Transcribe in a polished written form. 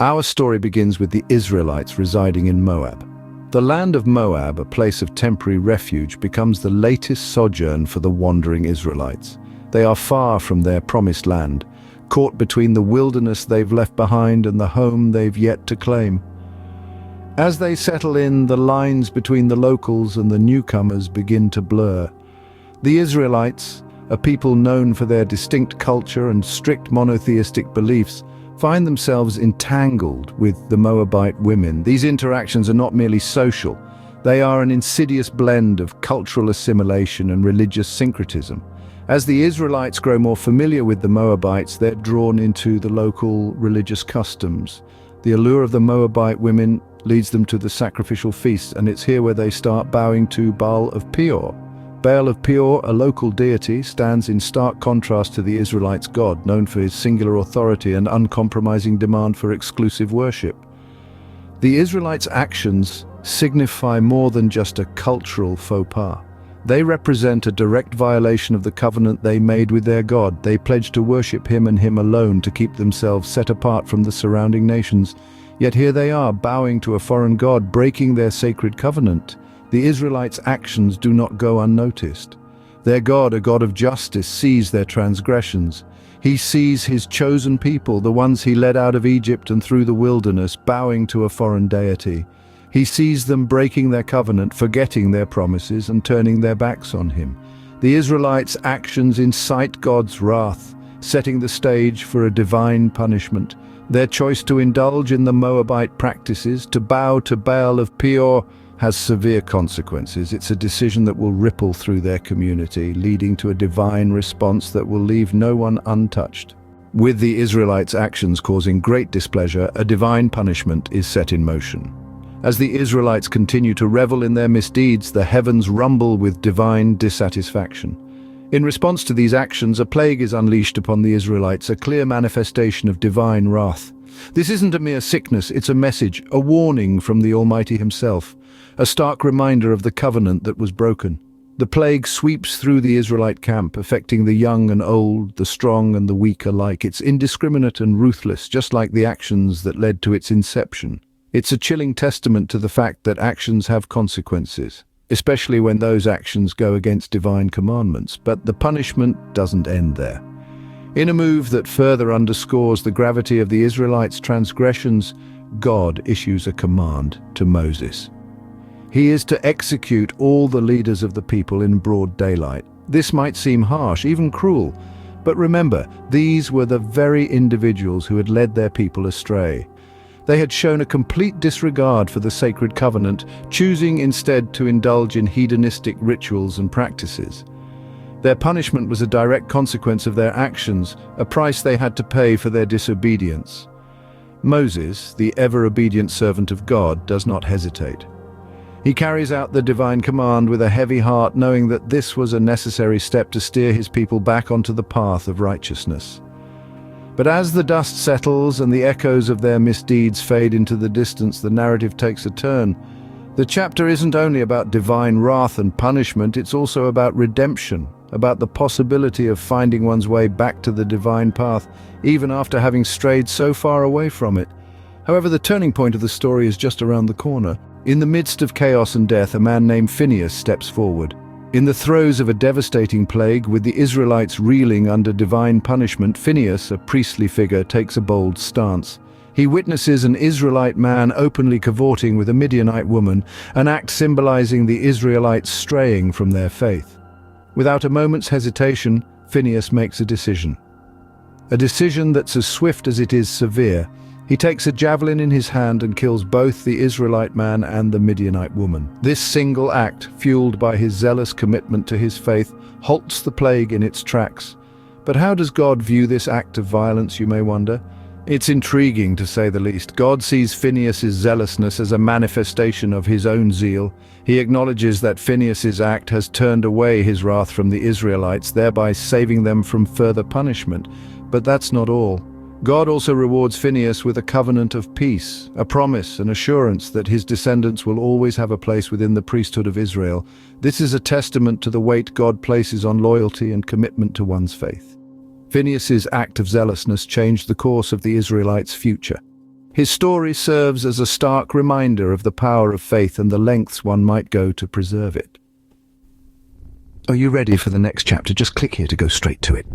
Our story begins with the Israelites residing in Moab. The land of Moab, a place of temporary refuge, becomes the latest sojourn for the wandering Israelites. They are far from their promised land, caught between the wilderness they've left behind and the home they've yet to claim. As they settle in, the lines between the locals and the newcomers begin to blur. The Israelites, a people known for their distinct culture and strict monotheistic beliefs, find themselves entangled with the Moabite women. These interactions are not merely social, they are an insidious blend of cultural assimilation and religious syncretism. As the Israelites grow more familiar with the Moabites, they're drawn into the local religious customs. The allure of the Moabite women leads them to the sacrificial feasts, and it's here where they start bowing to Baal of Peor. Baal of Peor, a local deity, stands in stark contrast to the Israelites' God, known for his singular authority and uncompromising demand for exclusive worship. The Israelites' actions signify more than just a cultural faux pas. They represent a direct violation of the covenant they made with their God. They pledged to worship him and him alone, to keep themselves set apart from the surrounding nations. Yet here they are, bowing to a foreign god, breaking their sacred covenant. The Israelites' actions do not go unnoticed. Their God, a God of justice, sees their transgressions. He sees his chosen people, the ones he led out of Egypt and through the wilderness, bowing to a foreign deity. He sees them breaking their covenant, forgetting their promises, and turning their backs on him. The Israelites' actions incite God's wrath, setting the stage for a divine punishment. Their choice to indulge in the Moabite practices, to bow to Baal of Peor, has severe consequences. It's a decision that will ripple through their community, leading to a divine response that will leave no one untouched. With the Israelites' actions causing great displeasure, a divine punishment is set in motion. As the Israelites continue to revel in their misdeeds, the heavens rumble with divine dissatisfaction. In response to these actions, a plague is unleashed upon the Israelites, a clear manifestation of divine wrath. This isn't a mere sickness, it's a message, a warning from the Almighty himself, a stark reminder of the covenant that was broken. The plague sweeps through the Israelite camp, affecting the young and old, the strong and the weak alike. It's indiscriminate and ruthless, just like the actions that led to its inception. It's a chilling testament to the fact that actions have consequences, especially when those actions go against divine commandments. But the punishment doesn't end there. In a move that further underscores the gravity of the Israelites' transgressions, God issues a command to Moses. He is to execute all the leaders of the people in broad daylight. This might seem harsh, even cruel, but remember, these were the very individuals who had led their people astray. They had shown a complete disregard for the sacred covenant, choosing instead to indulge in hedonistic rituals and practices. Their punishment was a direct consequence of their actions, a price they had to pay for their disobedience. Moses, the ever-obedient servant of God, does not hesitate. He carries out the divine command with a heavy heart, knowing that this was a necessary step to steer his people back onto the path of righteousness. But as the dust settles and the echoes of their misdeeds fade into the distance, the narrative takes a turn. The chapter isn't only about divine wrath and punishment, it's also about redemption, about the possibility of finding one's way back to the divine path, even after having strayed so far away from it. However, the turning point of the story is just around the corner. In the midst of chaos and death, a man named Phinehas steps forward. In the throes of a devastating plague, with the Israelites reeling under divine punishment, Phinehas, a priestly figure, takes a bold stance. He witnesses an Israelite man openly cavorting with a Midianite woman, an act symbolizing the Israelites straying from their faith. Without a moment's hesitation, Phinehas makes a decision. A decision that's as swift as it is severe. He takes a javelin in his hand and kills both the Israelite man and the Midianite woman. This single act, fueled by his zealous commitment to his faith, halts the plague in its tracks. But how does God view this act of violence, you may wonder? It's intriguing, to say the least. God sees Phinehas' zealousness as a manifestation of his own zeal. He acknowledges that Phinehas' act has turned away his wrath from the Israelites, thereby saving them from further punishment. But that's not all. God also rewards Phinehas with a covenant of peace, a promise, an assurance that his descendants will always have a place within the priesthood of Israel. This is a testament to the weight God places on loyalty and commitment to one's faith. Phinehas' act of zealousness changed the course of the Israelites' future. His story serves as a stark reminder of the power of faith and the lengths one might go to preserve it. Are you ready for the next chapter? Just click here to go straight to it.